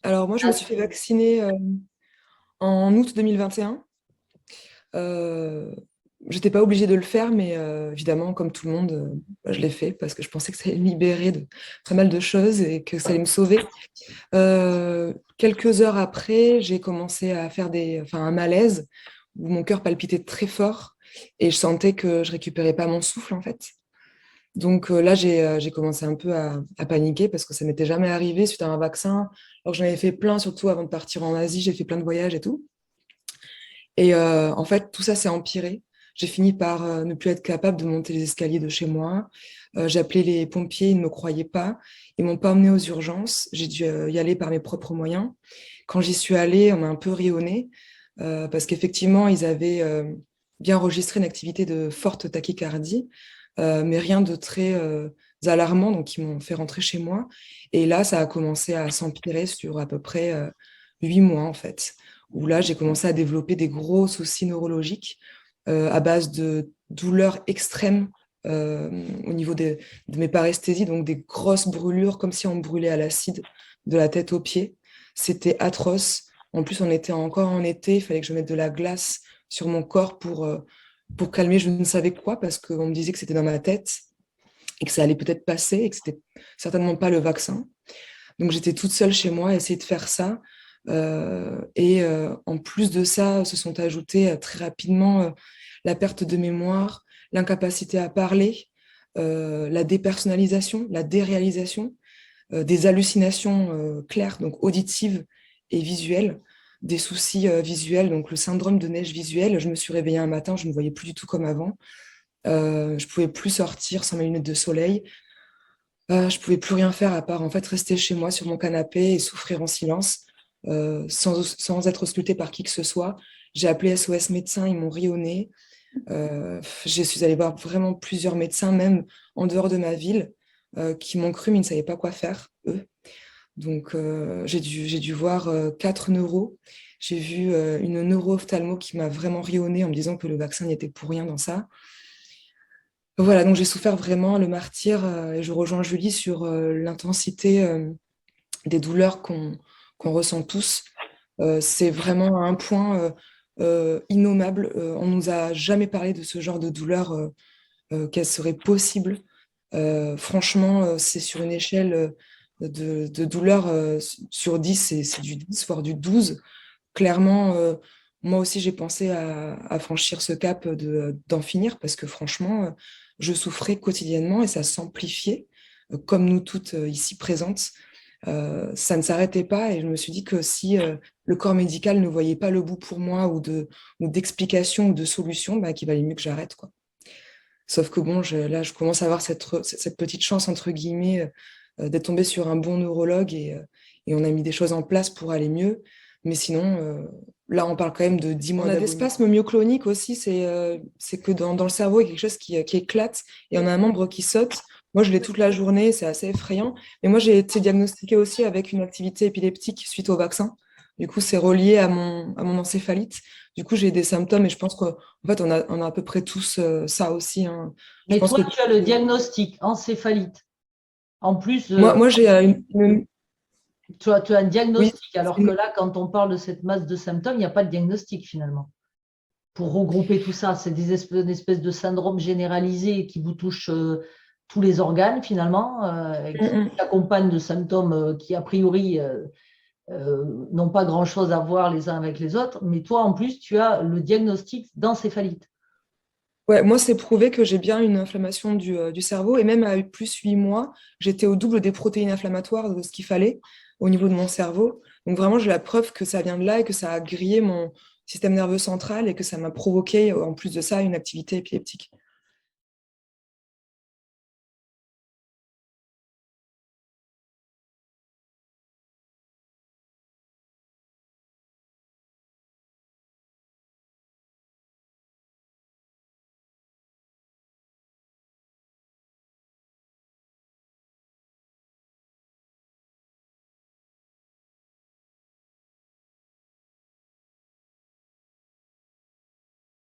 Alors moi, je me suis fait vacciner en août 2021. Euh, J'étais pas obligée de le faire, mais évidemment, comme tout le monde, je l'ai fait parce que je pensais que ça allait me libérer de pas mal de choses et que ça allait me sauver. Quelques heures après, j'ai commencé à faire un malaise où mon cœur palpitait très fort et je sentais que je récupérais pas mon souffle en fait. Donc là, j'ai commencé un peu à paniquer parce que ça m'était jamais arrivé suite à un vaccin. Alors j'en avais fait plein, surtout avant de partir en Asie, j'ai fait plein de voyages et tout. Et en fait, tout ça s'est empiré. J'ai fini par ne plus être capable de monter les escaliers de chez moi. J'ai appelé les pompiers, ils ne me croyaient pas. Ils m'ont pas emmené aux urgences. J'ai dû y aller par mes propres moyens. Quand j'y suis allée, on m'a un peu ri au nez parce qu'effectivement, ils avaient bien enregistré une activité de forte tachycardie, mais rien de très alarmant. Donc, ils m'ont fait rentrer chez moi. Et là, ça a commencé à s'empirer sur à peu près 8 mois, en fait, où là, j'ai commencé à développer des gros soucis neurologiques à base de douleurs extrêmes au niveau de mes paresthésies, donc des grosses brûlures, comme si on me brûlait à l'acide de la tête aux pieds. C'était atroce. En plus, on était encore en été, il fallait que je mette de la glace sur mon corps pour calmer je ne savais quoi, parce qu'on me disait que c'était dans ma tête et que ça allait peut-être passer et que c'était certainement pas le vaccin. Donc j'étais toute seule chez moi à essayer de faire ça. En plus de ça, se sont ajoutés très rapidement la perte de mémoire, l'incapacité à parler, la dépersonnalisation, la déréalisation, des hallucinations claires, donc auditives et visuelles, des soucis visuels, donc le syndrome de neige visuelle. Je me suis réveillée un matin, je ne me voyais plus du tout comme avant. Je pouvais plus sortir sans mes lunettes de soleil. Je pouvais plus rien faire à part en fait rester chez moi sur mon canapé et souffrir en silence, sans être auscultée par qui que ce soit. J'ai appelé SOS médecins, ils m'ont ri au nez. Je suis allée voir vraiment plusieurs médecins, même en dehors de ma ville, qui m'ont cru, mais ils ne savaient pas quoi faire, eux. Donc, j'ai dû voir 4 neuros. J'ai vu une neuro-ophtalmo qui m'a vraiment ri au nez en me disant que le vaccin n'y était pour rien dans ça. Voilà, donc j'ai souffert vraiment le martyr et je rejoins Julie sur l'intensité des douleurs qu'on ressent tous. C'est vraiment à un point innommable. On nous a jamais parlé de ce genre de douleur, qu'elle serait possible. Franchement, c'est sur une échelle de douleur sur 10, c'est du 10, voire du 12. Clairement, moi aussi, j'ai pensé à franchir ce cap d'en finir parce que franchement, je souffrais quotidiennement et ça s'amplifiait, comme nous toutes ici présentes. Ça ne s'arrêtait pas et je me suis dit que si le corps médical ne voyait pas le bout pour moi ou d'explication ou de solution, bah, qu'il valait mieux que j'arrête, quoi. Sauf que bon, là, je commence à avoir cette petite chance, entre guillemets, d'être tombée sur un bon neurologue et on a mis des choses en place pour aller mieux. Mais sinon, là, on parle quand même de 10 mois d'agonie. On a des spasmes myocloniques aussi, c'est que dans le cerveau, il y a quelque chose qui éclate et on a un membre qui saute. Moi, je l'ai toute la journée, c'est assez effrayant. Mais moi, j'ai été diagnostiquée aussi avec une activité épileptique suite au vaccin. Du coup, c'est relié à mon encéphalite. Du coup, j'ai des symptômes et je pense qu'en fait, on a à peu près tous ça aussi, hein. Je Mais pense toi, que tu as le diagnostic encéphalite. En plus, moi j'ai tu as un oui, diagnostic, c'est alors que là, quand on parle de cette masse de symptômes, il n'y a pas de diagnostic finalement. Pour regrouper tout ça, c'est une espèce de syndrome généralisé qui vous touche tous les organes finalement, et qui Mm, mm. s'accompagne de symptômes qui, a priori, n'ont pas grand-chose à voir les uns avec les autres. Mais toi, en plus, tu as le diagnostic d'encéphalite. Ouais, moi, c'est prouvé que j'ai bien une inflammation du cerveau et même à plus 8 mois, j'étais au double des protéines inflammatoires de ce qu'il fallait au niveau de mon cerveau. Donc vraiment, j'ai la preuve que ça vient de là et que ça a grillé mon système nerveux central et que ça m'a provoqué, en plus de ça, une activité épileptique.